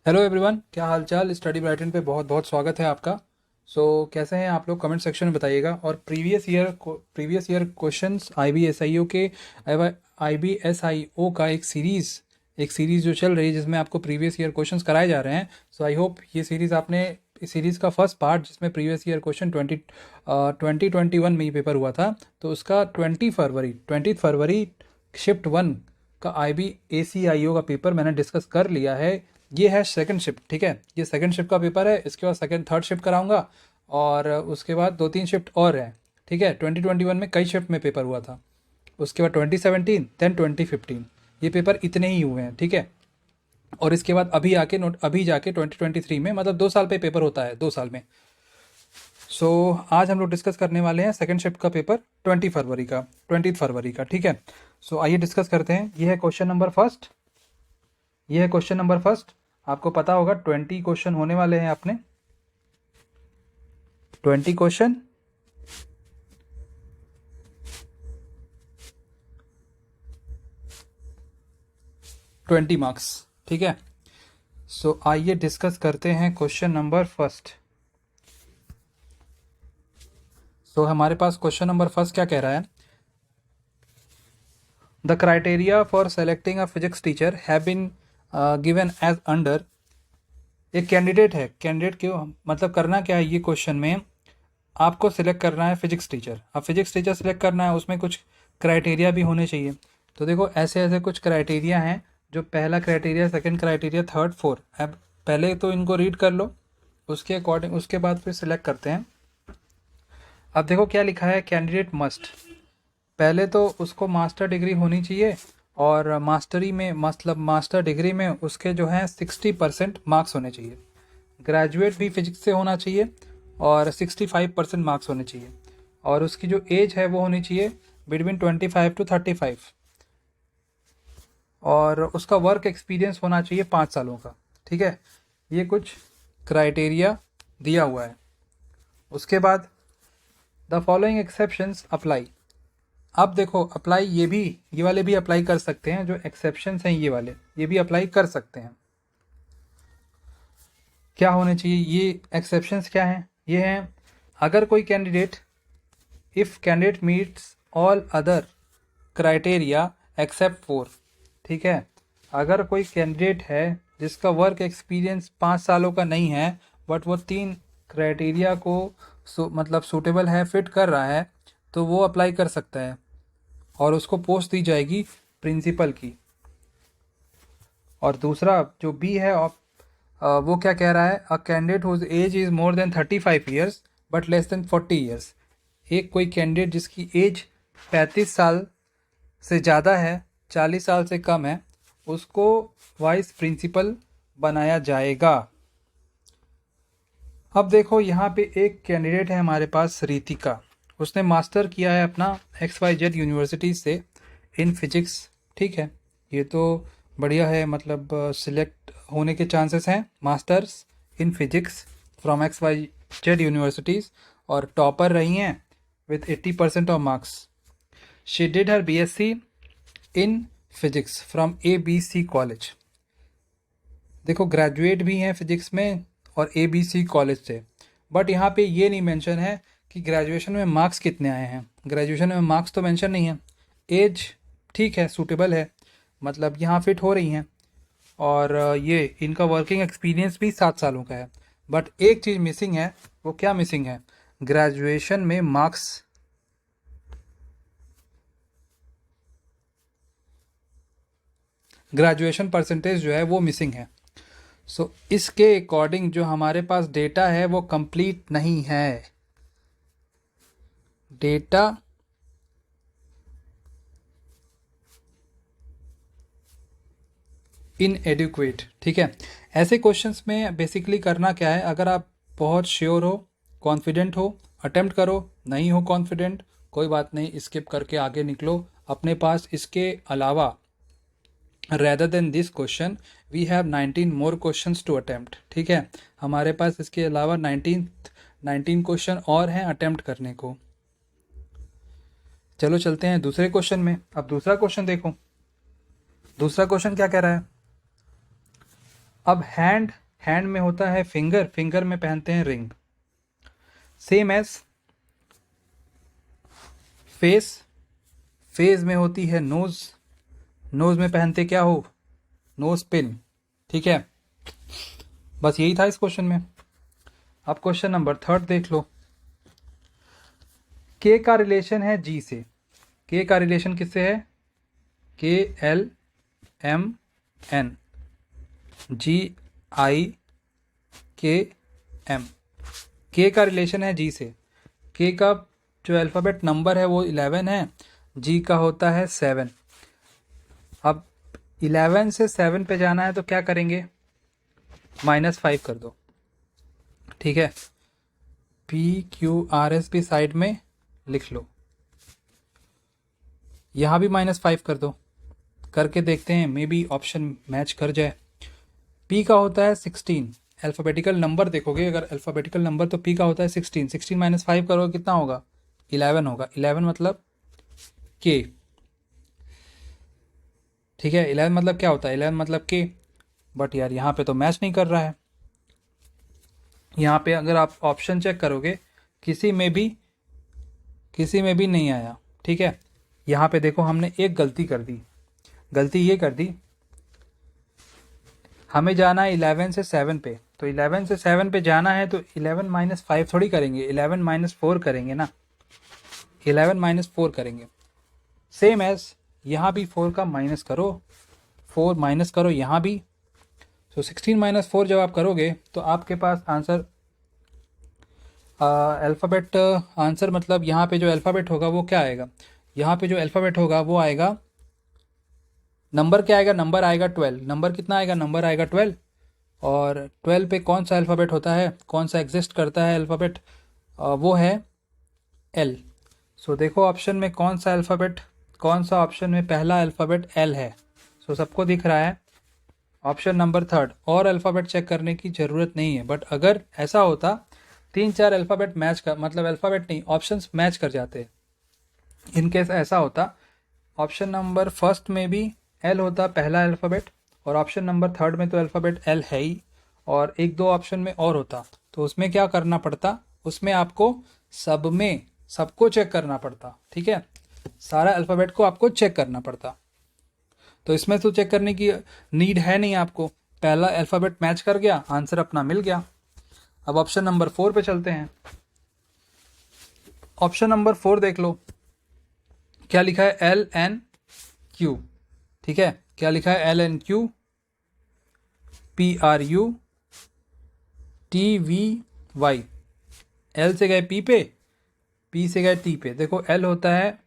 Hello everyone, क्या हाल चाल। Study Brighton पे बहुत बहुत स्वागत है आपका। कैसे हैं आप लोग, कमेंट सेक्शन में बताइएगा। और प्रीवियस ईयर क्वेश्चंस IBSIO के IBSIO का एक सीरीज़ जो चल रही है, जिसमें आपको प्रीवियस ईयर क्वेश्चंस कराए जा रहे हैं। आई होप ये सीरीज़ आपने इस सीरीज़ का फर्स्ट पार्ट, जिसमें प्रीवियस ईयर क्वेश्चन 2021 में ही पेपर हुआ था, तो उसका 20 फरवरी शिफ्ट 1 का IBACIO का पेपर मैंने डिस्कस कर लिया है। ये है सेकंड शिफ्ट, ठीक है। ये सेकंड शिफ्ट का पेपर है। इसके बाद सेकंड थर्ड शिफ्ट कराऊंगा, और उसके बाद 2-3 शिफ्ट और है, ठीक है। 2021 में कई शिफ्ट में पेपर हुआ था, उसके बाद 2017, देन 2015। ये पेपर इतने ही हुए हैं, ठीक है। और इसके बाद अभी जाके 2023 में, मतलब 2 साल पे पेपर होता है, 2 साल में। आज हम लोग डिस्कस करने वाले हैं सेकंड शिफ्ट का पेपर 20 फरवरी का, ठीक है। आइए डिस्कस करते हैं। ये है क्वेश्चन नंबर फर्स्ट। ये है क्वेश्चन नंबर फर्स्ट। आपको पता होगा 20 क्वेश्चन होने वाले हैं अपने। 20 क्वेश्चन, 20 मार्क्स, ठीक है। आइए डिस्कस करते हैं क्वेश्चन नंबर फर्स्ट। हमारे पास क्वेश्चन नंबर फर्स्ट क्या कह रहा है। The criteria for selecting a physics teacher have been given as under. एक कैंडिडेट है, कैंडिडेट क्यों, मतलब करना क्या है ये क्वेश्चन में, आपको सिलेक्ट करना है फिजिक्स टीचर। अब फिजिक्स टीचर सिलेक्ट करना है, उसमें कुछ क्राइटेरिया भी होने चाहिए। तो देखो, ऐसे ऐसे कुछ क्राइटेरिया हैं। जो पहला criteria, second criteria, third, fourth. अब पहले तो इनको रीड कर लो, उसके अकॉर्डिंग उसके बाद फिर सिलेक्ट करते हैं। अब देखो क्या लिखा है, कैंडिडेट मस्ट। पहले तो उसको मास्टर डिग्री होनी चाहिए, और मास्टरी में, मतलब मास्टर डिग्री में उसके जो हैं 60% मार्क्स होने चाहिए। ग्रेजुएट भी फिजिक्स से होना चाहिए, और 65% मार्क्स होने चाहिए। और उसकी जो एज है वो होनी चाहिए बिटवीन 25 to 35। और उसका वर्क एक्सपीरियंस होना चाहिए 5 सालों का, ठीक है। ये कुछ क्राइटेरिया दिया हुआ है। उसके बाद द फॉलोइंग एक्सेप्शंस अप्लाई। अब देखो, अप्लाई ये वाले भी अप्लाई कर सकते हैं। जो एक्सेप्शंस हैं ये वाले, ये भी अप्लाई कर सकते हैं। क्या होने चाहिए, ये एक्सेप्शंस क्या हैं, ये हैं, अगर कोई candidate, if candidate meets all other criteria except 4, ठीक है। अगर कोई कैंडिडेट है जिसका वर्क एक्सपीरियंस 5 सालों का नहीं है, बट वो 3 क्राइटेरिया को मतलब सूटेबल है, फिट कर रहा है, तो वो अप्लाई कर सकता है, और उसको पोस्ट दी जाएगी प्रिंसिपल की। और दूसरा जो बी है, वो क्या कह रहा है, a candidate whose age is more than 35 years but less than 40 years. एक कोई कैंडिडेट जिसकी एज 35 साल से ज़्यादा है, 40 साल से कम है, उसको वाइस प्रिंसिपल बनाया जाएगा। अब देखो, यहाँ पे एक कैंडिडेट है हमारे पास, रितिका। उसने मास्टर किया है अपना XYZ यूनिवर्सिटी से इन फिजिक्स, ठीक है। ये तो बढ़िया है, मतलब सिलेक्ट होने के चांसेस हैं। Masters in physics from XYZ universities, और टॉपर रही हैं with 80% of marks. She did her BSc in physics from ABC college. देखो, ग्रेजुएट भी हैं फिजिक्स में, और ABC कॉलेज से। बट यहाँ पे ये नहीं मेंशन है कि ग्रेजुएशन में मार्क्स कितने आए हैं। ग्रेजुएशन में मार्क्स तो मेंशन नहीं है। एज ठीक है, सूटेबल है, मतलब यहाँ फिट हो रही हैं। और ये इनका वर्किंग एक्सपीरियंस भी 7 सालों का है। बट एक चीज़ मिसिंग है। वो क्या मिसिंग है, ग्रेजुएशन में मार्क्स, ग्रेजुएशन परसेंटेज जो है वो मिसिंग है। इसके अकॉर्डिंग जो हमारे पास डेटा है वो कंप्लीट नहीं है। डेटा इनएडिक्वेट, ठीक है। ऐसे क्वेश्चंस में बेसिकली करना क्या है, अगर आप बहुत श्योर हो, कॉन्फिडेंट हो, अटेम्प्ट करो। नहीं हो कॉन्फिडेंट, कोई बात नहीं, स्किप करके आगे निकलो। अपने पास इसके अलावा, rather than this question, we have 19 more questions to attempt, ठीक है। हमारे पास इसके अलावा 19 क्वेश्चन और हैं अटेम्प्ट करने को। चलो चलते हैं दूसरे क्वेश्चन में। अब दूसरा क्वेश्चन देखो, दूसरा क्वेश्चन क्या कह रहा है। अब हैंड, हैंड में होता है फिंगर, फिंगर में पहनते हैं ring. Same as face, face में होती है नोज, नोज में पहनते क्या हो, नोज पिन। ठीक है, बस यही था इस क्वेश्चन में। अब क्वेश्चन नंबर 3 देख लो। के का रिलेशन है जी से। के का रिलेशन किससे है, के एल एम एन जी आई के एम। के का रिलेशन है जी से। के का जो अल्फ़ाबेट नंबर है वो 11 है, जी का होता है 7। अब 11 से 7 पे जाना है तो क्या करेंगे, -5 कर दो। ठीक है, PQRS भी साइड में लिख लो, यहाँ भी -5 कर दो। करके देखते हैं, मे बी ऑप्शन मैच कर जाए। P का होता है 16, अल्फ़ाबेटिकल नंबर देखोगे अगर अल्फ़ाबेटिकल नंबर तो P का होता है 16। 16 - 5 करोगे कितना होगा, 11 होगा। 11 मतलब K। ठीक है, 11 मतलब क्या होता है, 11 मतलब K। बट यार यहाँ पे तो मैच नहीं कर रहा है। यहाँ पे अगर आप ऑप्शन चेक करोगे किसी में भी नहीं आया। ठीक है, यहाँ पे देखो हमने एक गलती कर दी। गलती ये कर दी, हमें जाना है 11 से 7 पे, तो 11 से 7 पे जाना है तो 11 - 5 थोड़ी करेंगे, 11 - 4 करेंगे ना, 11 - 4 करेंगे। सेम एज यहाँ भी 4 का माइनस करो, 4 माइनस करो यहाँ भी। तो 16 - 4 जब आप करोगे तो आपके पास आंसर अल्फ़ाबेट आंसर मतलब यहाँ पे जो अल्फ़ाबेट होगा वो क्या आएगा, यहाँ पे जो अल्फ़ाबेट होगा वो आएगा, नंबर क्या आएगा, नंबर आएगा 12। नंबर कितना आएगा, नंबर आएगा 12। और 12 पे कौन सा अल्फ़ाबेट होता है, कौन सा एग्जिस्ट करता है अल्फ़ाबेट, वो है एल। सो देखो ऑप्शन में कौन सा अल्फ़ाबेट, कौन सा ऑप्शन में पहला अल्फ़ाबेट एल है। सो सबको दिख रहा है ऑप्शन नंबर 3। और अल्फ़ाबेट चेक करने की ज़रूरत नहीं है, बट अगर ऐसा होता 3-4 अल्फ़ाबेट मैच कर, मतलब अल्फ़ाबेट नहीं ऑप्शंस मैच कर जाते। इनकेस ऐसा होता ऑप्शन नंबर 1 में भी एल होता पहला अल्फ़ाबेट, और ऑप्शन नंबर 3 में तो अल्फ़ाबेट एल है ही, और 1-2 ऑप्शन में और होता, तो उसमें क्या करना पड़ता, उसमें आपको सब में सबको चेक करना पड़ता। ठीक है, सारा अल्फ़ाबेट को आपको चेक करना पड़ता। तो इसमें तो चेक करने की नीड है नहीं आपको, पहला अल्फ़ाबेट मैच कर गया, आंसर अपना मिल गया। अब ऑप्शन नंबर 4 पे चलते हैं। ऑप्शन नंबर 4 देख लो, क्या लिखा है, LNQ। ठीक है, क्या लिखा है, LNQ PRUTVY। एल से गए पी पे, पी से गए टी पे। देखो एल होता है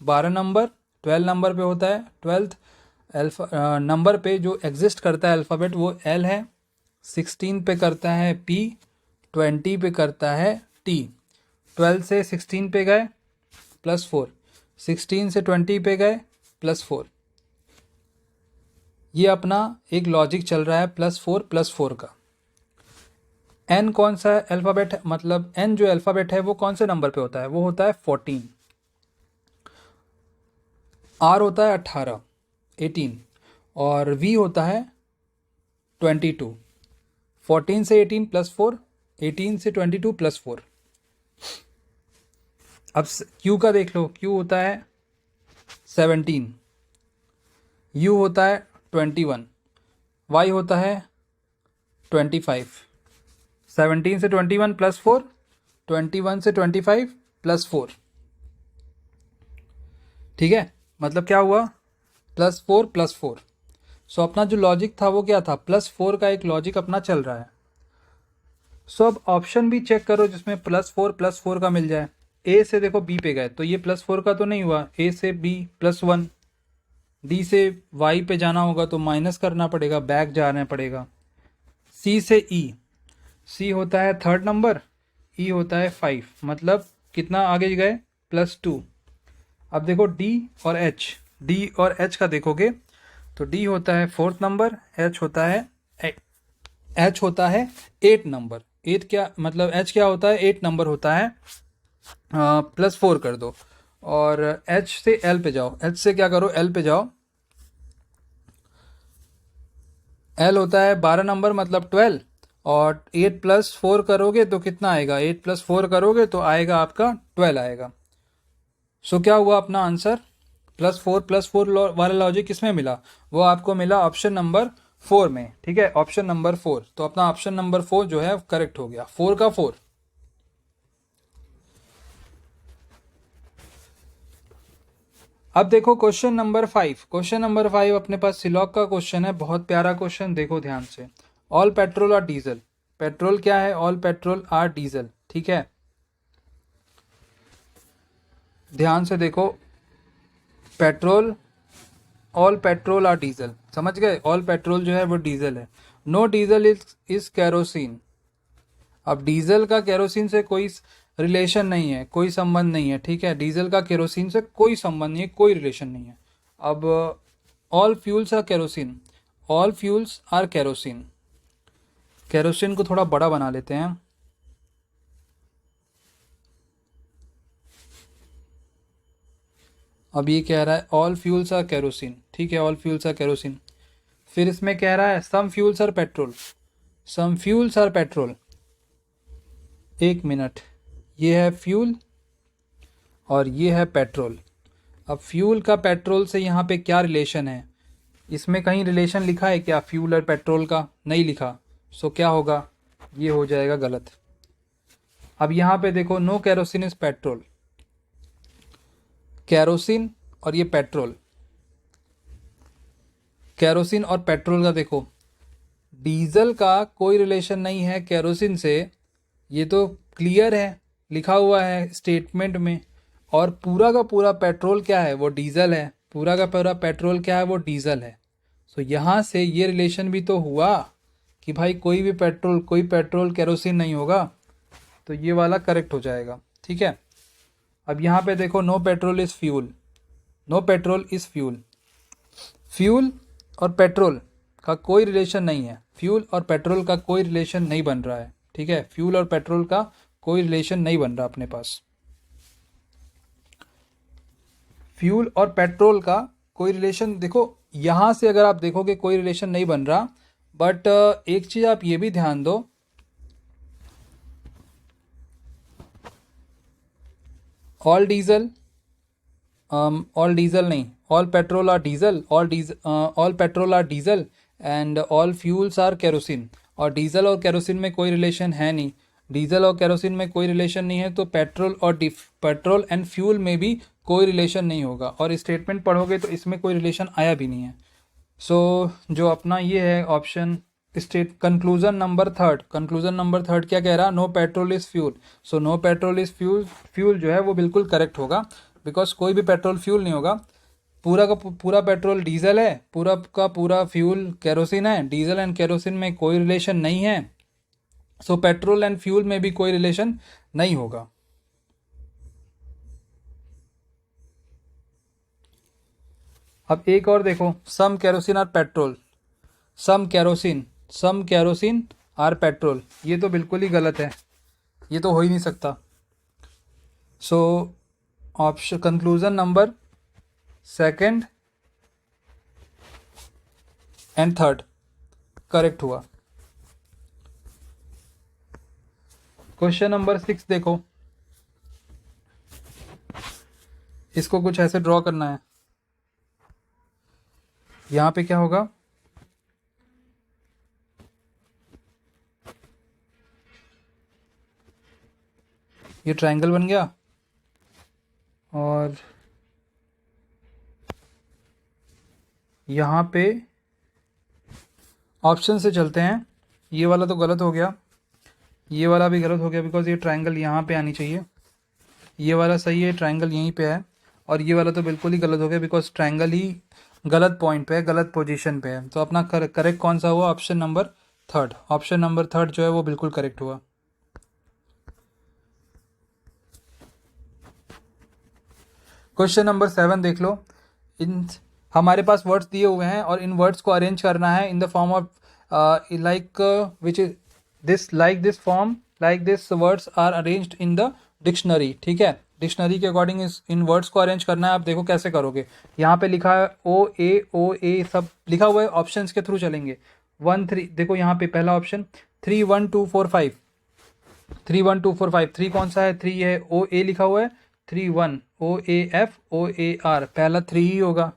12 नंबर, 12 नंबर पे होता है, 12th नंबर पे जो एग्जिस्ट करता है अल्फ़ाबेट वो एल है। 16 पे करता है पी, 20 पे करता है टी। 12 से 16 पे गए +4, 16 से 20 पे गए +4। ये अपना एक लॉजिक चल रहा है +4 का। एन कौन सा अल्फ़ाबेट है, मतलब एन जो अल्फ़ाबेट है वो कौन से नंबर पे होता है, वो होता है 14। आर होता है 18, और वी होता है 22। 14 से 18 +4, 18 से 22 +4। अब क्यू का देख लो, क्यू होता है 17, यू होता है 21, वाई होता है 25। 17 से 21 +4, 21 से 25 +4। ठीक है, मतलब क्या हुआ, +4 सो अपना जो लॉजिक था वो क्या था, +4 का एक लॉजिक अपना चल रहा है। सो अब ऑप्शन भी चेक करो जिसमें +4 का मिल जाए। ए से देखो बी पे गए तो ये +4 का तो नहीं हुआ, ए से बी +1, डी से वाई पे जाना होगा तो माइनस करना पड़ेगा, बैक जाना पड़ेगा। सी से ई, सी होता है 3rd नंबर, ई होता है 5, मतलब कितना आगे गए, +2। अब देखो डी और एच, डी और एच का देखोगे तो डी होता है 4th नंबर, एच होता है 8 नंबर। 8 क्या मतलब, एच क्या होता है, 8 नंबर होता है। +4 कर दो, और एच से एल पे जाओ, एच से क्या करो, एल पे जाओ। एल होता है 12 नंबर मतलब 12, और 8 + 4 करोगे तो कितना आएगा, 8 + 4 करोगे तो आएगा आपका 12 आएगा। सो क्या हुआ अपना आंसर, +4 वाला लॉजिक किसमें मिला, वो आपको मिला ऑप्शन नंबर 4 में। ठीक है, ऑप्शन नंबर 4, तो अपना ऑप्शन नंबर 4 जो है करेक्ट हो गया, 4 का 4। अब देखो क्वेश्चन नंबर 5। क्वेश्चन नंबर 5 अपने पास सिलॉक का क्वेश्चन है, बहुत प्यारा क्वेश्चन, देखो ध्यान से। ऑल पेट्रोल और डीजल, पेट्रोल क्या है, ऑल पेट्रोल आर डीजल। ठीक है, ध्यान से देखो, petrol, all petrol are diesel, समझ गए, ऑल पेट्रोल जो है वो डीजल है। No diesel is kerosene. अब डीजल का केरोसिन से कोई रिलेशन नहीं है, कोई संबंध नहीं है। ठीक है, डीजल का केरोसिन से कोई संबंध नहीं है, कोई रिलेशन नहीं है। अब all fuels are kerosene, all fuels are kerosene, kerosene को थोड़ा बड़ा बना लेते हैं। अब ये कह रहा है ऑल फ्यूल्स आर केरोसिन। ठीक है, ऑल फ्यूल्स आर केरोसिन। फिर इसमें कह रहा है some fuels are petrol, some fuels are petrol. एक मिनट, ये है फ्यूल और ये है पेट्रोल। अब फ्यूल का पेट्रोल से यहाँ पे क्या रिलेशन है, इसमें कहीं रिलेशन लिखा है क्या फ्यूल और पेट्रोल का, नहीं लिखा। सो क्या होगा, ये हो जाएगा गलत। अब यहाँ पे देखो, no kerosene is petrol, kerosene और ये पेट्रोल, कैरोसिन और पेट्रोल का देखो, डीजल का कोई रिलेशन नहीं है कैरोसिन से, ये तो क्लियर है, लिखा हुआ है स्टेटमेंट में। और पूरा का पूरा पेट्रोल क्या है, वो डीजल है, पूरा का पूरा पेट्रोल क्या है, वो डीजल है। सो यहाँ से ये रिलेशन भी तो हुआ कि भाई कोई भी पेट्रोल, कोई पेट्रोल कैरोसिन नहीं होगा, तो ये वाला करेक्ट हो जाएगा। ठीक है, अब यहाँ पे देखो, no petrol is fuel, no petrol is fuel, fuel और पेट्रोल का कोई रिलेशन नहीं है, फ्यूल और पेट्रोल का कोई रिलेशन नहीं बन रहा है। ठीक है, फ्यूल और पेट्रोल का कोई रिलेशन नहीं बन रहा अपने पास, फ्यूल और पेट्रोल का कोई रिलेशन, देखो यहाँ से अगर आप देखोगे कोई रिलेशन नहीं बन रहा। बट एक चीज़ आप ये भी ध्यान दो, ऑल डीजल, ऑल डीजल नहीं, all petrol are diesel, all petrol are diesel and all fuels are kerosene. और डीजल और केरोसिन में कोई रिलेशन है नहीं, डीजल और केरोसिन में कोई रिलेशन नहीं है, तो पेट्रोल और पेट्रोल एंड फ्यूल में भी कोई रिलेशन नहीं होगा। और स्टेटमेंट पढ़ोगे तो इसमें कोई रिलेशन आया भी नहीं है। सो जो अपना ये है option, state conclusion number third, conclusion number third क्या कह रहा, no petrol is fuel. So no petrol is fuel, fuel जो है वो बिल्कुल करेक्ट होगा, बिकॉज कोई भी पेट्रोल फ्यूल नहीं होगा। पूरा का पूरा पेट्रोल डीजल है, पूरा का पूरा फ्यूल केरोसिन है, डीजल एंड केरोसिन में कोई रिलेशन नहीं है। सो पेट्रोल एंड फ्यूल में भी कोई रिलेशन नहीं होगा। अब एक और देखो, some kerosene are petrol, some kerosene, some kerosene are petrol, ये तो बिल्कुल ही गलत है, ये तो हो ही नहीं सकता। So option conclusion number second and third correct हुआ। क्वेश्चन नंबर 6 देखो, इसको कुछ ऐसे ड्रॉ करना है। यहाँ पे क्या होगा, ये ट्रायंगल बन गया और यहाँ पे ऑप्शन से चलते हैं। ये वाला तो गलत हो गया, ये वाला भी गलत हो गया, बिकॉज ये ट्रायंगल यहाँ पे आनी चाहिए, ये वाला सही है, ट्रायंगल यहीं पे है। और ये वाला तो बिल्कुल ही गलत हो गया, बिकॉज ट्रायंगल ही गलत पॉइंट पे है, गलत पोजीशन पे है। तो अपना करेक्ट कौन सा हुआ, option number third, option number third जो है वो बिल्कुल करेक्ट हुआ। क्वेश्चन नंबर 7 देख लो, इन हमारे पास वर्ड्स दिए हुए हैं और इन वर्ड्स को अरेंज करना है in the form of like which is this, like this form, like this words are arranged in the dictionary. ठीक है, डिक्शनरी के अकॉर्डिंग इन वर्ड्स को अरेंज करना है। आप देखो कैसे करोगे, यहाँ पे लिखा है ओ ए सब लिखा हुआ है, ऑप्शंस के थ्रू चलेंगे। 1 3, देखो यहाँ पे पहला ऑप्शन 3 1 2 4 5, 3 1 2 4 5, 3 कौन सा है? 3 है, ओ ए लिखा हुआ है, 3 1 ओ A F O A R, पहला 3 ही होगा,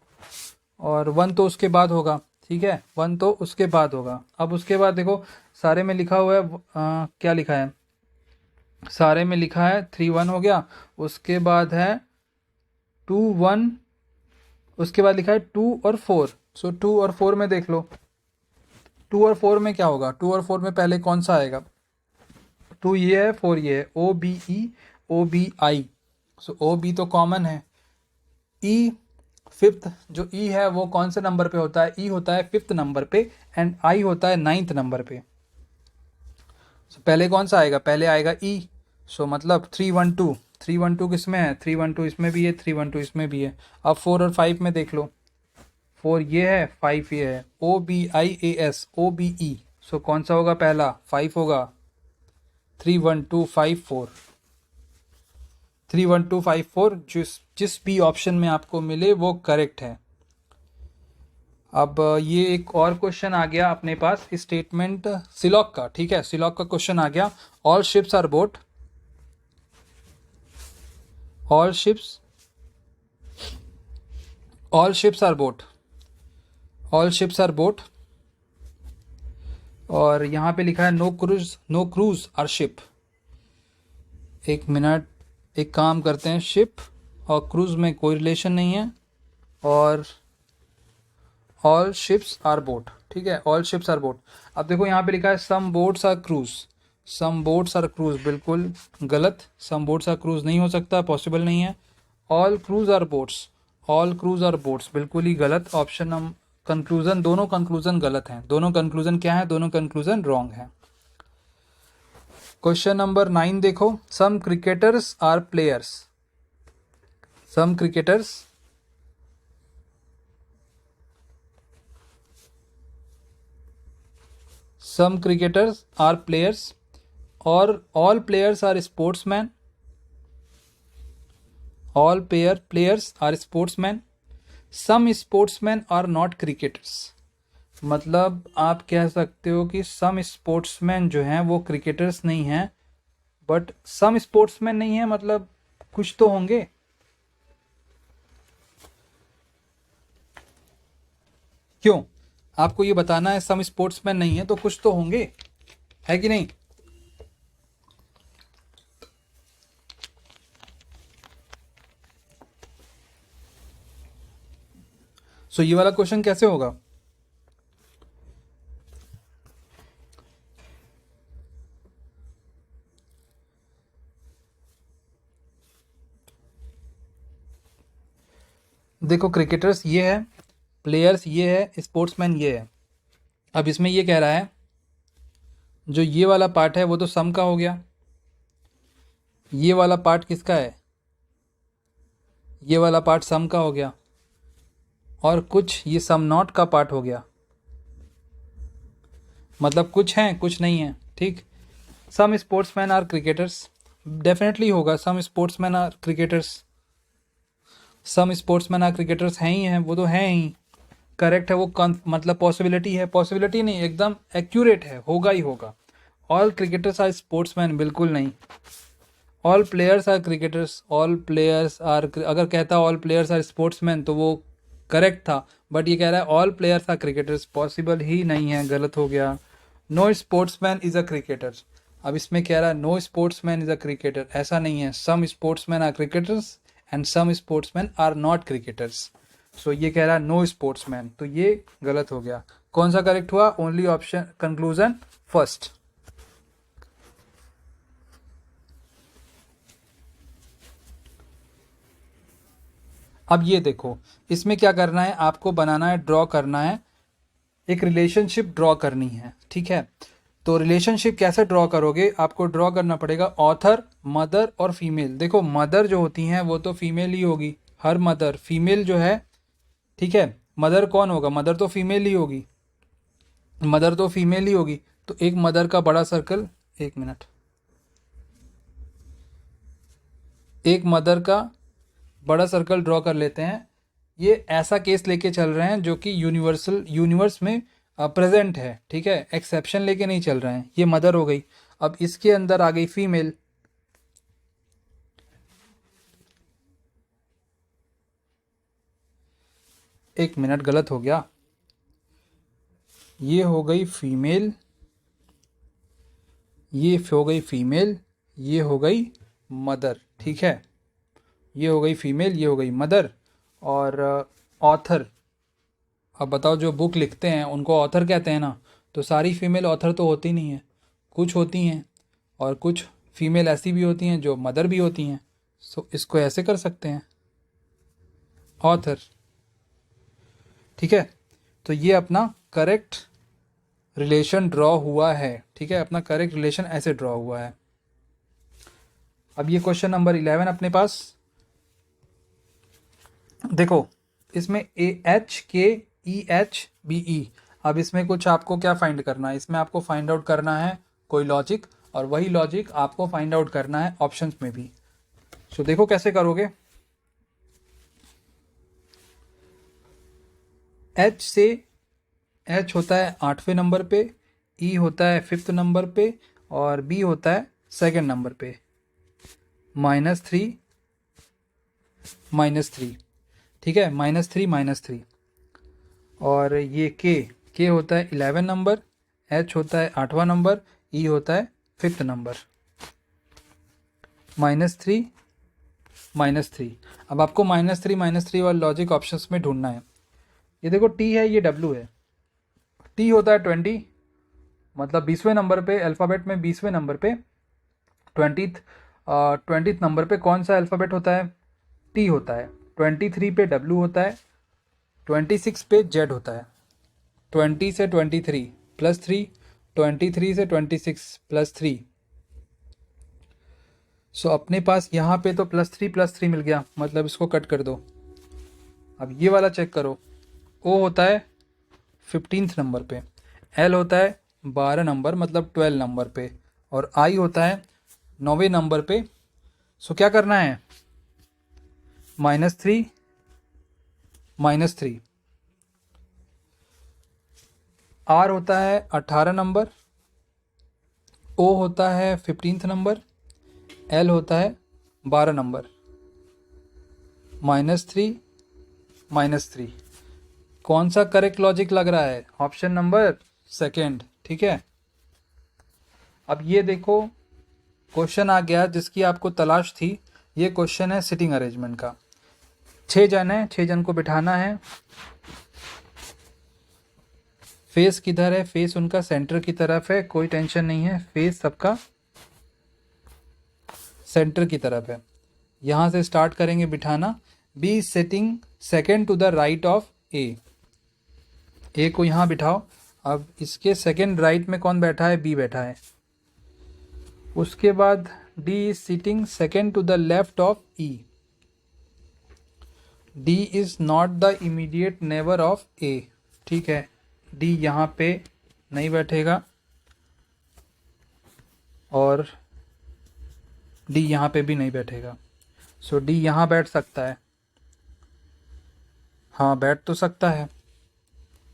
और 1 तो उसके बाद होगा, ठीक है, 1 तो उसके बाद होगा। अब उसके बाद देखो सारे में लिखा हुआ है क्या लिखा है, सारे में लिखा है 3 1 हो गया, उसके बाद है 2 1, उसके बाद लिखा है 2 और 4। सो 2 और 4 में देख लो, 2 और 4 में क्या होगा, 2 और 4 में पहले कौन सा आएगा? 2 ये है, 4 ये है, O B E O B I, so O B तो कॉमन है। ई फिफ्थ, जो ई है वो कौन से नंबर पे होता है? ई होता है 5th नंबर पे, एंड आई होता है 9th नंबर पे। सो पहले कौन सा आएगा? पहले आएगा ई। सो मतलब 3 1 2, 3 1 2 किस में है? 3 1 2 इसमें भी है, 3 1 2 इसमें भी है। अब 4 और 5 में देख लो, 4 ये है, 5 ये है, O B I A S O B E, so कौन सा होगा पहला? 5 होगा। 3 1 2 5 4, 3 1 2 5 4, जिस भी ऑप्शन में आपको मिले वो करेक्ट है। अब ये एक और क्वेश्चन आ गया अपने पास, स्टेटमेंट सिलॉक का, ठीक है, सिलॉक का क्वेश्चन आ गया। All ships are boat, all ships are boat, all ships are boat, और यहाँ पे लिखा है नो क्रूज आर शिप। एक मिनट, एक काम करते हैं, शिप और क्रूज में कोई रिलेशन नहीं है, और ऑल शिप्स आर बोट, ठीक है, ऑल शिप्स आर बोट। अब देखो यहाँ पे लिखा है some boats are cruise, some boats are cruise, बिल्कुल गलत, सम बोट्स आर क्रूज नहीं हो सकता, पॉसिबल नहीं है। All cruise are boats, all cruise are boats, बिल्कुल ही गलत ऑप्शन। हम कंक्लूजन, दोनों कंक्लूजन गलत हैं, दोनों कंक्लूजन क्या है? दोनों कंक्लूजन रॉन्ग है। क्वेश्चन नंबर 9 देखो, some cricketers are players, some cricketers are players, और all players are sportsman, all players are sportsman, some sportsman are not cricketers. मतलब आप कह सकते हो कि सम स्पोर्ट्समैन जो हैं वो क्रिकेटर्स नहीं हैं, बट सम स्पोर्ट्समैन नहीं है, मतलब कुछ तो होंगे। क्यों? आपको ये बताना है सम स्पोर्ट्समैन नहीं है तो कुछ तो होंगे, है कि नहीं? सो ये वाला क्वेश्चन कैसे होगा? देखो क्रिकेटर्स ये है, प्लेयर्स ये है, स्पोर्ट्समैन ये है। अब इसमें ये कह रहा है जो ये वाला पार्ट है वो तो सम का हो गया, ये वाला पार्ट किसका है? ये वाला पार्ट सम का हो गया, और कुछ ये सम नॉट का पार्ट हो गया, मतलब कुछ हैं कुछ नहीं है, ठीक। Some sportsman are cricketers, definitely होगा, some sportsman are cricketers, some sportsman are cricketers हैं ही हैं, वो तो हैं ही, करेक्ट है वो, मतलब पॉसिबिलिटी है, पॉसिबिलिटी नहीं, एकदम एक्यूरेट है, होगा ही होगा। ऑल क्रिकेटर्स आर स्पोर्ट्समैन, बिल्कुल नहीं। All players are cricketers, all players are, अगर कहता ऑल प्लेयर्स आर स्पोर्ट्समैन तो वो करेक्ट था, बट ये कह रहा है all players are cricketers, possible ही नहीं है, गलत हो गया। No sportsman is a cricketer, अब इसमें कह रहा है no sportsman is a cricketer, ऐसा नहीं है, some sportsman are cricketers and some sportsman are not cricketers. So ये कह रहा है नो स्पोर्ट्समैन, तो ये गलत हो गया। कौन सा करेक्ट हुआ? Only option conclusion first. अब ये देखो, इसमें क्या करना है आपको? बनाना है, ड्रॉ करना है, एक रिलेशनशिप ड्रॉ करनी है, ठीक है। तो रिलेशनशिप कैसे ड्रॉ करोगे? आपको ड्रॉ करना पड़ेगा ऑथर, मदर और फीमेल। देखो मदर जो होती हैं वो तो फीमेल ही होगी, हर मदर फीमेल जो है, ठीक है। मदर कौन होगा? मदर तो फीमेल ही होगी, मदर तो फीमेल ही होगी। तो एक मदर का बड़ा सर्कल, एक मिनट, एक मदर का बड़ा सर्कल ड्रॉ कर लेते हैं। ये ऐसा केस लेके चल रहे हैं जो कि यूनिवर्स में प्रेजेंट है, ठीक है, एक्सेप्शन लेके नहीं चल रहे हैं। ये मदर हो गई। अब इसके अंदर आ गई फीमेल, एक मिनट गलत हो गया, ये हो गई फीमेल, ये हो गई फीमेल, ये हो गई मदर, ठीक है, ये हो गई फीमेल, ये हो गई मदर। और ऑथर, अब बताओ जो बुक लिखते हैं उनको ऑथर कहते हैं ना, तो सारी फीमेल ऑथर तो होती नहीं है, कुछ होती हैं, और कुछ फीमेल ऐसी भी होती हैं जो मदर भी होती हैं। सो इसको ऐसे कर सकते हैं, ऑथर, ठीक है। तो ये अपना करेक्ट रिलेशन ड्रॉ हुआ है, ठीक है, अपना करेक्ट रिलेशन ऐसे ड्रॉ हुआ है। अब ये क्वेश्चन नंबर 11 अपने पास देखो, इसमें AHKEHBE। अब इसमें कुछ आपको क्या फाइंड करना है, इसमें आपको फाइंड आउट करना है कोई लॉजिक, और वही लॉजिक आपको फाइंड आउट करना है ऑप्शंस में भी। सो देखो कैसे करोगे। H होता है 8वें नंबर पे, E होता है 5th नंबर पे, और B होता है 2nd नंबर पे। -3 -3, ठीक है, -3 और ये K होता है 11 नंबर, H होता है 8वां नंबर, E होता है 5th नंबर। -3 -3। अब आपको -3 वाला लॉजिक ऑप्शंस में ढूंढना है। ये देखो T है, ये W है। T होता है 20, मतलब 20वें नंबर पे, अल्फ़ाबेट में 20वें नंबर पे 20th नंबर पे कौन सा अल्फ़ाबेट होता है, T होता है। 23 पे W होता है, 26 पे Z होता है। 20 से 23 +3, 23 से 26 +3। सो अपने पास यहाँ पे तो +3 मिल गया, मतलब इसको कट कर दो। अब ये वाला चेक करो, O होता है 15th नंबर पे, L होता है 12 नंबर मतलब 12 नंबर पे, और I होता है 9वें नंबर पे। सो क्या करना है, -3 -3। R होता है 18 नंबर, O होता है 15th नंबर, L होता है 12 नंबर। -3 -3, कौन सा करेक्ट लॉजिक लग रहा है, ऑप्शन नंबर 2, ठीक है। अब ये देखो क्वेश्चन आ गया जिसकी आपको तलाश थी। ये क्वेश्चन है सिटिंग अरेंजमेंट का। 6 जन है, 6 जन को बिठाना है। फेस किधर है, फेस उनका सेंटर की तरफ है, कोई टेंशन नहीं है, फेस सबका सेंटर की तरफ है। यहाँ से स्टार्ट करेंगे बिठाना। B sitting second to the right of A को यहाँ बिठाओ। अब इसके सेकेंड राइट में कौन बैठा है, बी बैठा है। उसके बाद D is sitting second to the left of E. D is not the immediate neighbour of A, ठीक है, डी यहाँ पे नहीं बैठेगा, और डी यहाँ पे भी नहीं बैठेगा। सो डी यहाँ बैठ सकता है, हाँ बैठ तो सकता है।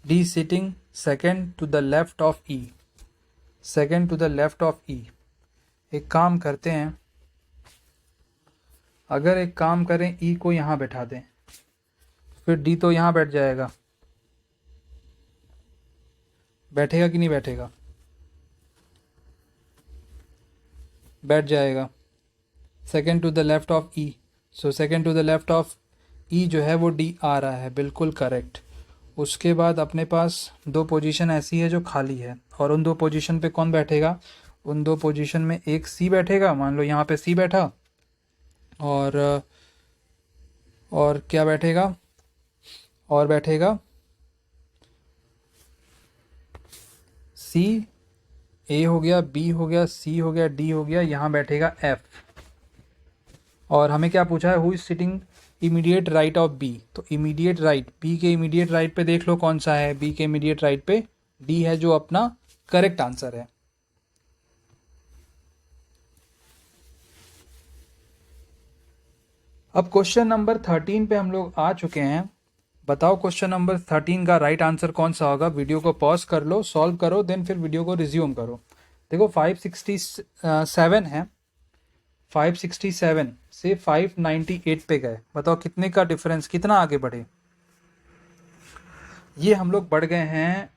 D sitting second to the left of E, second to the left of E. एक काम करते हैं, अगर एक काम करें ई को यहाँ बैठा दें, फिर डी तो यहाँ बैठ जाएगा, बैठेगा कि नहीं बैठेगा, बैठ जाएगा, second to the left of E. So second to the left of E जो है वो डी आ रहा है, बिल्कुल करेक्ट। उसके बाद अपने पास 2 पोजीशन ऐसी है जो खाली है, और उन 2 पोजीशन पे कौन बैठेगा, उन 2 पोजीशन में एक सी बैठेगा, मान लो यहाँ पे सी बैठा, और क्या बैठेगा, और बैठेगा सी, ए हो गया, बी हो गया, सी हो गया, डी हो गया, यहाँ बैठेगा एफ। और हमें क्या पूछा है, who is sitting immediate right of B, तो इमीडिएट राइट, बी के इमीडिएट राइट पे देख लो कौन सा है, बी के इमीडिएट राइट पे डी है, जो अपना करेक्ट आंसर है। अब क्वेश्चन नंबर 13 पे हम लोग आ चुके हैं। बताओ क्वेश्चन नंबर 13 का राइट आंसर कौन सा होगा। वीडियो को पॉज कर लो, सॉल्व करो, देन फिर वीडियो को रिज्यूम करो। देखो 567 है, 567 से 598 पे गए। बताओ कितने का डिफरेंस, कितना आगे बढ़े। ये हम लोग बढ़ गए हैं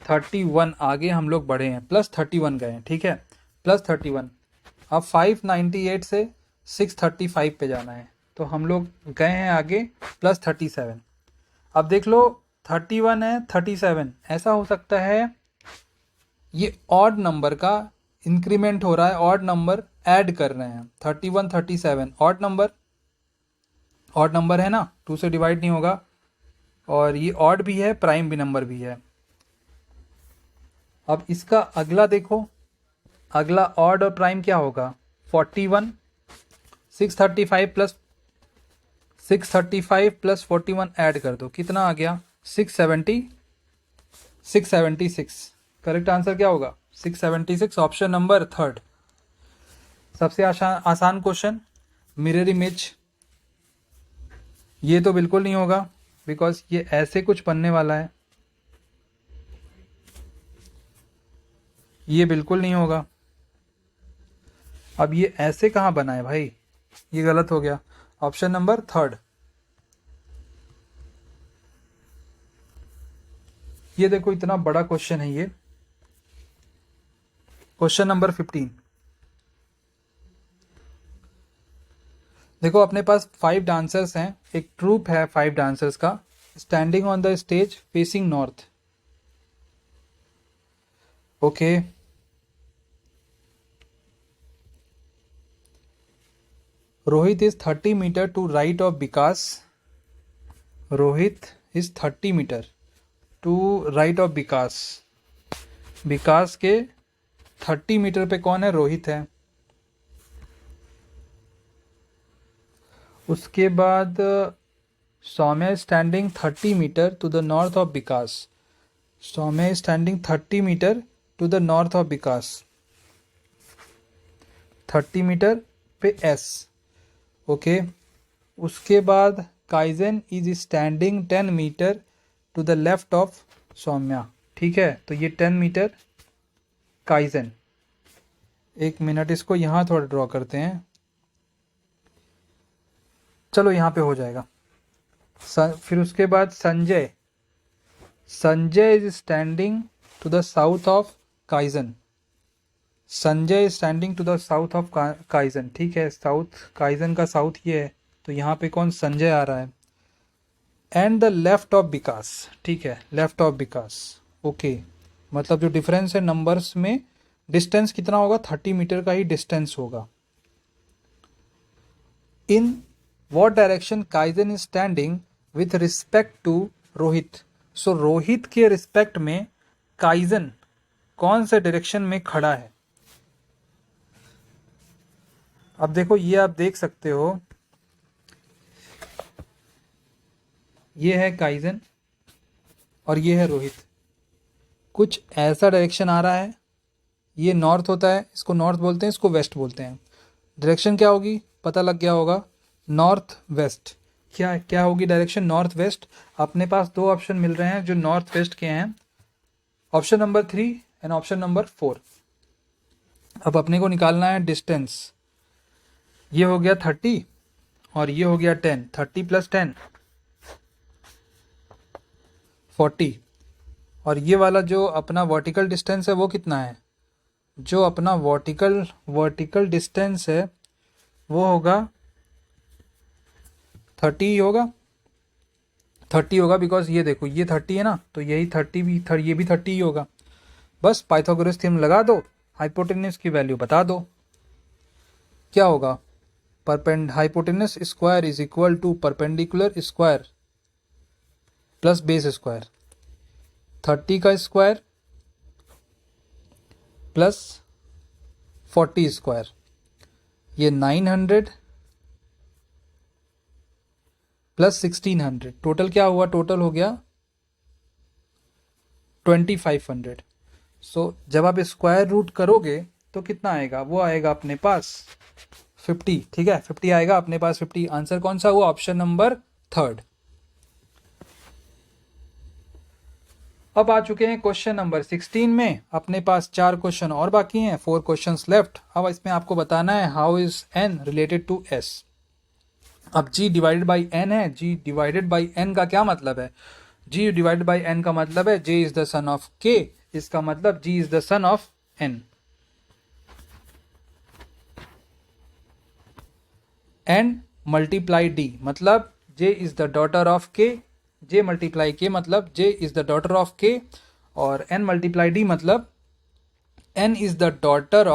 31 आगे हम लोग बढ़े हैं, +31 गए हैं, ठीक है, +31। अब 598 से 635 पे जाना है, तो हम लोग गए हैं आगे +37। अब देख लो 31 है 37, ऐसा हो सकता है ये ऑड नंबर का इंक्रीमेंट हो रहा है, ऑड नंबर ऐड कर रहे हैं। 31 37 ऑड नंबर है ना, 2 से डिवाइड नहीं होगा, और ये ऑड भी है, प्राइम भी नंबर भी है। अब इसका अगला देखो, अगला ऑड और प्राइम क्या होगा, 41 635 प्लस 41 ऐड कर दो, कितना आ गया 676। करेक्ट आंसर क्या होगा 676, ऑप्शन नंबर 3। सबसे आसान क्वेश्चन, मिरर इमेज। ये तो बिल्कुल नहीं होगा, बिकॉज ये ऐसे कुछ बनने वाला है, ये बिल्कुल नहीं होगा। अब ये ऐसे कहाँ बना है भाई, ये गलत हो गया, ऑप्शन नंबर 3। ये देखो इतना बड़ा क्वेश्चन है ये, क्वेश्चन नंबर 15। देखो अपने पास 5 डांसर्स हैं, एक ट्रूप है 5 डांसर्स का, standing on the stage facing north. Okay, Rohit is 30 metre to right of Vikas. Rohit is 30 metre to right of Vikas. Vikas के 30 मीटर पे कौन है, रोहित है। उसके बाद Saumya standing 30 metre to the north of Vikas. Saumya standing 30 metre to the north of Vikas, 30 metre पे S. Okay, उसके बाद Kaizen is standing 10 metre to the left of Saumya, ठीक है, तो ये 10 मीटर काइजन। एक मिनट, इसको यहाँ थोड़ा ड्रॉ करते हैं, चलो यहाँ पे हो जाएगा। फिर उसके बाद Sanjay is standing to the south of Kaizen. Sanjay standing to the south of Kaizen, ठीक है, साउथ काइजन का साउथ ये है, तो यहाँ पे कौन, संजय आ रहा है। एंड द लेफ्ट ऑफ विकास, ठीक है, लेफ्ट ऑफ विकास। ओके, मतलब जो डिफरेंस है नंबर्स में, डिस्टेंस कितना होगा, 30 मीटर का ही डिस्टेंस होगा। In what direction Kaizen is standing with respect to Rohit. So Rohit के रिस्पेक्ट में काइजन कौन से डायरेक्शन में खड़ा है। अब देखो ये आप देख सकते हो, ये है काइजन और ये है रोहित। कुछ ऐसा डायरेक्शन आ रहा है, ये नॉर्थ होता है, इसको नॉर्थ बोलते हैं, इसको वेस्ट बोलते हैं। डायरेक्शन क्या होगी, पता लग गया होगा, नॉर्थ वेस्ट। क्या होगी डायरेक्शन, नॉर्थ वेस्ट। अपने पास 2 ऑप्शन मिल रहे हैं जो नॉर्थ वेस्ट के हैं, option number 3 and option number 4। अब अपने को निकालना है डिस्टेंस। ये हो गया 30 और ये हो गया 10, 30 + 10 40। और ये वाला जो अपना वर्टिकल डिस्टेंस है वो कितना है, जो अपना वर्टिकल डिस्टेंस है वो होगा 30 होगा, 30 होगा, बिकॉज ये देखो ये 30 है ना, तो यही 30 भी ये भी 30 ही होगा। बस पाइथागोरस थ्योरम लगा दो, हाइपोटेनस की वैल्यू बता दो, क्या होगा, hypotenuse square is equal to perpendicular square plus base square. 30 का स्क्वायर प्लस 40 स्क्वायर, ये 900 प्लस 1600, टोटल क्या हुआ, टोटल हो गया 2500। सो जब आप स्क्वायर रूट करोगे तो कितना आएगा, वो आएगा अपने पास 50, ठीक है, 50 आएगा अपने पास 50। आंसर कौन सा हुआ? Option number 3। अब आ चुके हैं क्वेश्चन नंबर 16 में। अपने पास 4 क्वेश्चन और बाकी हैं, 4 क्वेश्चंस लेफ्ट। अब इसमें आपको बताना है how is n related to s। अब g डिवाइडेड बाई n है। g डिवाइडेड बाई n का क्या मतलब है? g डिवाइडेड बाई n का मतलब है j is the son of k। इसका मतलब g is the son of n। n multiply d मतलब j is the daughter of k। j multiply k मतलब j is the daughter of k। और n multiply d मतलब n is the daughter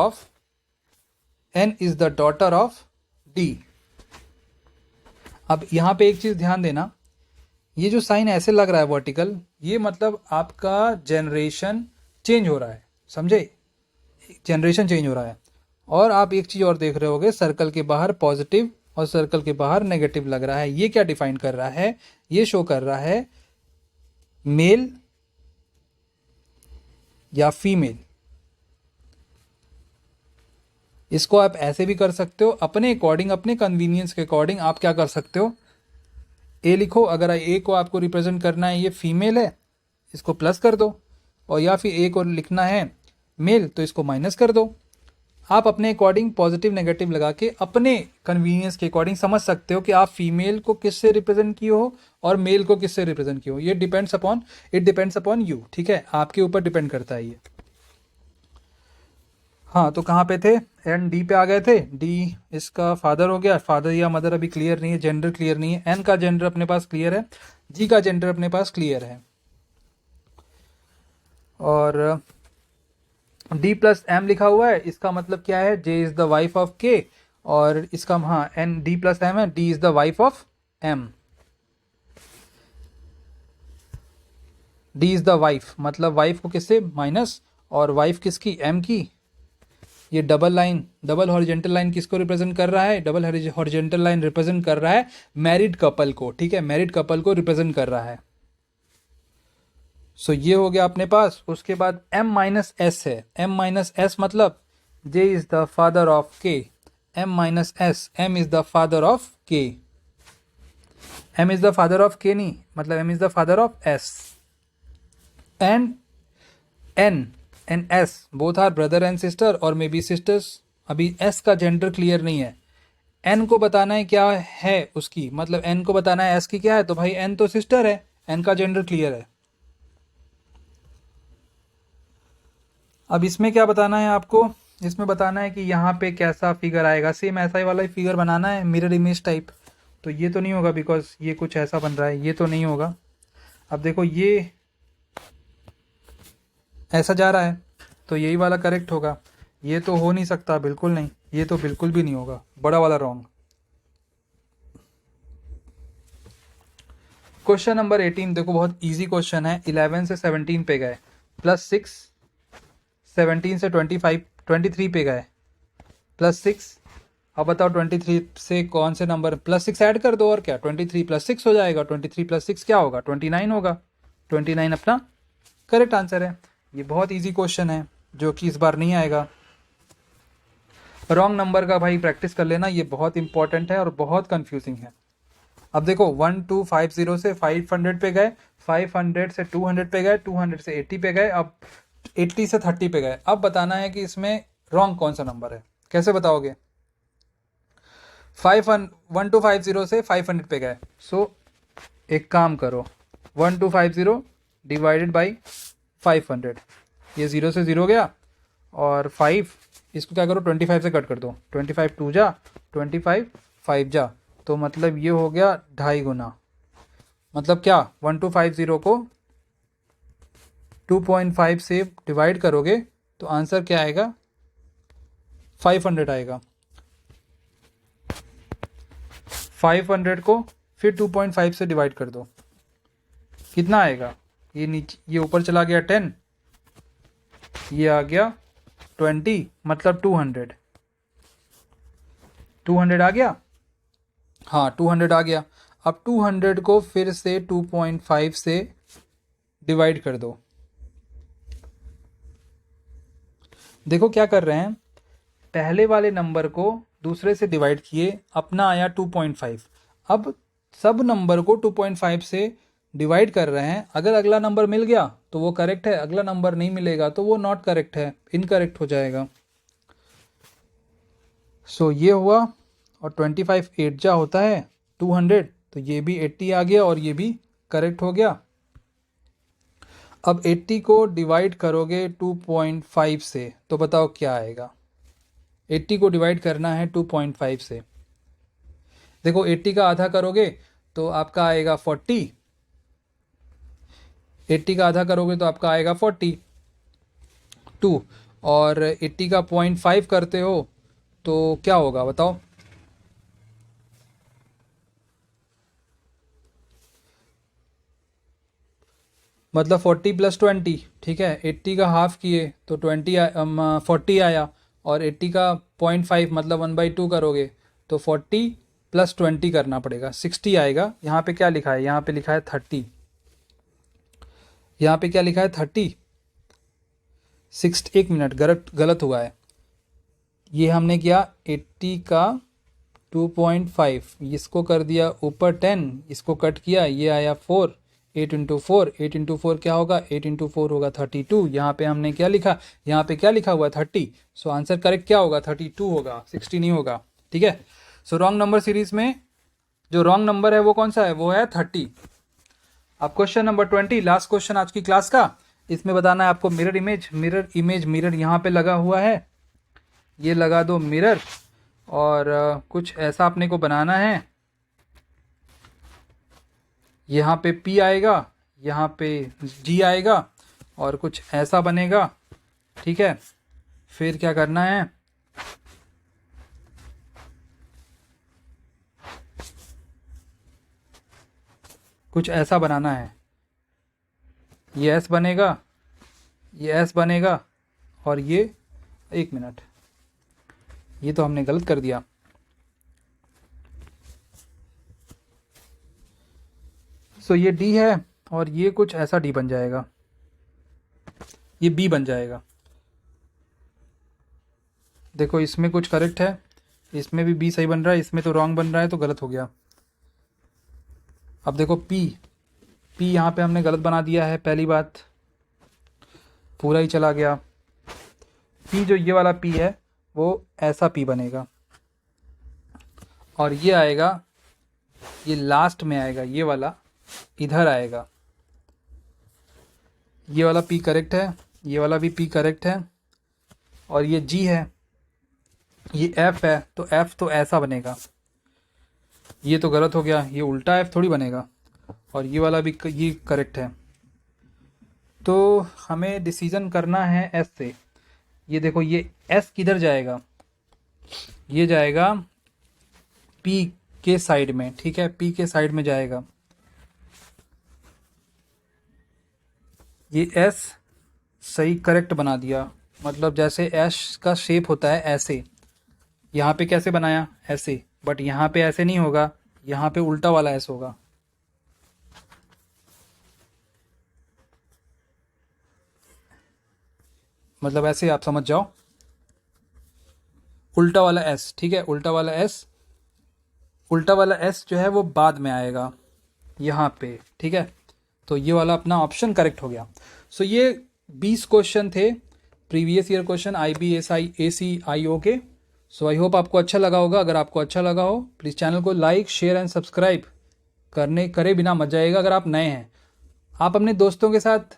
of d। अब यहाँ पे एक चीज ध्यान देना, ये जो साइन ऐसे लग रहा है वर्टिकल, ये मतलब आपका जनरेशन चेंज हो रहा है, समझे? जनरेशन चेंज हो रहा है। और आप एक चीज और देख रहे होगे, सर्कल के बाहर पॉजिटिव और सर्कल के बाहर नेगेटिव लग रहा है। ये क्या डिफाइन कर रहा है? ये शो कर रहा है मेल या फीमेल। इसको आप ऐसे भी कर सकते हो, अपने अकॉर्डिंग, अपने कन्वीनियंस के अकॉर्डिंग आप क्या कर सकते हो, ए लिखो। अगर ए को आपको रिप्रेजेंट करना है, ये फीमेल है, इसको प्लस कर दो। और या फिर ए को लिखना है मेल, तो इसको माइनस कर दो। आप अपने अकॉर्डिंग पॉजिटिव नेगेटिव लगा के अपने कन्वीनियंस के अकॉर्डिंग समझ सकते हो कि आप फीमेल को किससे रिप्रेजेंट किए हो और मेल को किससे रिप्रेजेंट किए हो। ये डिपेंड्स अपॉन यू, ठीक है, आपके ऊपर डिपेंड करता है ये। हाँ, तो कहाँ पे थे? एन डी पे आ गए थे। डी इसका फादर हो गया। फादर या मदर अभी क्लियर नहीं है, जेंडर क्लियर नहीं है। एन का जेंडर अपने पास क्लियर है, जी का जेंडर अपने पास क्लियर है। और डी प्लस एम लिखा हुआ है, इसका मतलब क्या है? J is the wife of K. और इसका, हाँ, एन डी प्लस एम है, D is the wife of M. D is the wife मतलब वाइफ को किससे माइनस, और वाइफ किसकी? एम की। ये डबल हॉरिजेंटल लाइन किसको रिप्रेजेंट कर रहा है? डबल हॉरिजेंटल लाइन रिप्रेजेंट कर रहा है मैरिड कपल को, ठीक है, मैरिड कपल को रिप्रेजेंट कर रहा है। सो ये हो गया अपने पास। उसके बाद m माइनस एस है। m माइनस एस मतलब j is the father of k। m minus S, m is the father of k। m is the father of k नहीं, मतलब m is the father of s। And n and s both are brother and sister और may be sisters. अभी s का gender clear नहीं है। n को बताना है क्या है उसकी, मतलब n को बताना है s की क्या है, तो भाई n तो सिस्टर है, n का जेंडर क्लियर है। अब इसमें क्या बताना है आपको? इसमें बताना है कि यहाँ पे कैसा फिगर आएगा। सेम ऐसा ही वाला ही फिगर बनाना है, मिरर इमेज टाइप। तो ये तो नहीं होगा, बिकॉज ये कुछ ऐसा बन रहा है, ये तो नहीं होगा। अब देखो ये ऐसा जा रहा है, तो यही वाला करेक्ट होगा। ये तो हो नहीं सकता, बिल्कुल नहीं, ये तो बिल्कुल भी नहीं होगा, बड़ा वाला रॉन्ग। क्वेश्चन नंबर 18 देखो, बहुत इजी क्वेश्चन है। 11 से 17 पे गए, +6, 17 से 23 पे गए, +6। अब बताओ 23 से कौन से नंबर, +6 ऐड कर दो और क्या, 23 + 6 हो जाएगा। 23 + 6 क्या होगा? 29 होगा। 29 अपना करेक्ट आंसर है। ये बहुत इजी क्वेश्चन है जो कि इस बार नहीं आएगा। रॉन्ग नंबर का भाई प्रैक्टिस कर लेना, ये बहुत इंपॉर्टेंट है और बहुत कंफ्यूजिंग है। अब देखो 1250 से 500 पे गए, 500 से 200 पे गए, 200 से 80 पे गए, अब 80 से 30 पे गए। अब बताना है कि इसमें रॉन्ग कौन सा नंबर है। कैसे बताओगे? 1250 से 500 पे गए। सो एक काम करो, 1250 डिवाइडेड बाई 500, ये 0 से 0 गया। और 5, इसको क्या करो, 25 से कट कर दो। 25 2 जा, 25 5 जा, तो मतलब ये हो गया 2.5 गुना। मतलब क्या, 1250 को 2.5 से डिवाइड करोगे तो आंसर क्या आएगा? 500 आएगा। 500 को फिर 2.5 से डिवाइड कर दो, कितना आएगा? ये नीचे, ये ऊपर चला गया 10, ये आ गया 20, मतलब 200। 200 आ गया, हाँ 200 आ गया। अब 200 को फिर से 2.5 से डिवाइड कर दो। देखो क्या कर रहे हैं, पहले वाले नंबर को दूसरे से डिवाइड किए, अपना आया 2.5। अब सब नंबर को 2.5 से डिवाइड कर रहे हैं, अगर अगला नंबर मिल गया तो वो करेक्ट है, अगला नंबर नहीं मिलेगा तो वो नॉट करेक्ट है, इनकरेक्ट हो जाएगा। सो ये हुआ, और 25 8 जा होता है 200, तो ये भी 80 आ गया और ये भी करेक्ट हो गया। अब 80 को डिवाइड करोगे 2.5 से तो बताओ क्या आएगा। 80 को डिवाइड करना है 2.5 से। देखो 80 का आधा करोगे तो आपका आएगा 40, 80 का आधा करोगे तो आपका आएगा 42, और 80 का 0.5 करते हो तो क्या होगा बताओ। मतलब 40 + 20, ठीक है। 80 का हाफ किए तो 40 आया, और 80 का 0.5 मतलब 1/2 करोगे तो 40 + 20 करना पड़ेगा, 60 आएगा। यहाँ पे क्या लिखा है, यहाँ पे लिखा है 30, यहाँ पे क्या लिखा है 30, 6। 1 मिनट, गलत हुआ है। ये हमने किया 80 का 2.5, इसको कर दिया ऊपर 10, इसको कट किया, ये आया 4, 8 × 4, 8 × 4 क्या होगा, 8 × 4 होगा 32। यहाँ पे हमने क्या लिखा, यहाँ पे क्या लिखा हुआ 30, सो आंसर करेक्ट क्या होगा 32 होगा, 60 नहीं होगा, ठीक है। सो रॉन्ग नंबर सीरीज में जो रॉन्ग नंबर है वो कौन सा है, वो है 30। अब क्वेश्चन नंबर 20, लास्ट क्वेश्चन आज की क्लास का। इसमें बताना है आपको मिरर इमेज, मिरर यहाँ पे लगा हुआ है, ये लगा दो मिरर, और कुछ ऐसा अपने को बनाना है। यहाँ पे P आएगा, यहाँ पे G आएगा, और कुछ ऐसा बनेगा, ठीक है। फिर क्या करना है, कुछ ऐसा बनाना है, ये S बनेगा, ये S बनेगा, और ये 1 मिनट, ये तो हमने गलत कर दिया। सो ये D है, और ये कुछ ऐसा D बन जाएगा, ये B बन जाएगा। देखो इसमें कुछ करेक्ट है, इसमें भी B सही बन रहा है, इसमें तो रॉन्ग बन रहा है, तो गलत हो गया। अब देखो P यहाँ पे हमने गलत बना दिया है, पहली बात, पूरा ही चला गया। P जो ये वाला P है वो ऐसा P बनेगा, और ये आएगा, ये लास्ट में आएगा, ये वाला इधर आएगा। ये वाला P करेक्ट है, ये वाला भी P करेक्ट है, और ये G है, ये F है, तो F तो ऐसा बनेगा, ये तो गलत हो गया, ये उल्टा F थोड़ी बनेगा, और ये वाला भी ये करेक्ट है। तो हमें डिसीजन करना है S से। ये देखो ये S किधर जाएगा, ये जाएगा P के साइड में, ठीक है, P के साइड में जाएगा। ये S सही करेक्ट बना दिया, मतलब जैसे S का शेप होता है ऐसे, यहाँ पे कैसे बनाया ऐसे, बट यहाँ पे ऐसे नहीं होगा, यहाँ पे उल्टा वाला S होगा। मतलब ऐसे आप समझ जाओ, उल्टा वाला S, ठीक है, उल्टा वाला S जो है वो बाद में आएगा यहाँ पे, ठीक है। तो ये वाला अपना ऑप्शन करेक्ट हो गया। सो ये 20 क्वेश्चन थे, previous year question IBSI ACIO के। सो आई होप आपको अच्छा लगा होगा। अगर आपको अच्छा लगा हो प्लीज़ चैनल को लाइक शेयर एंड सब्सक्राइब करे बिना मत जाइएगा। अगर आप नए हैं, आप अपने दोस्तों के साथ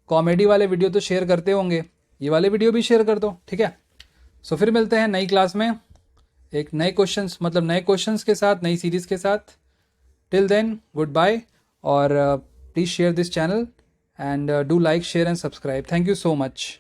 कॉमेडी वाले वीडियो तो शेयर करते होंगे, ये वाले वीडियो भी शेयर कर दो, ठीक है। सो फिर मिलते हैं नई क्लास में एक नए क्वेश्चंस के साथ, नई सीरीज़ के साथ। टिल देन गुड बाय, और please share this channel and do like, share and subscribe. Thank you so much.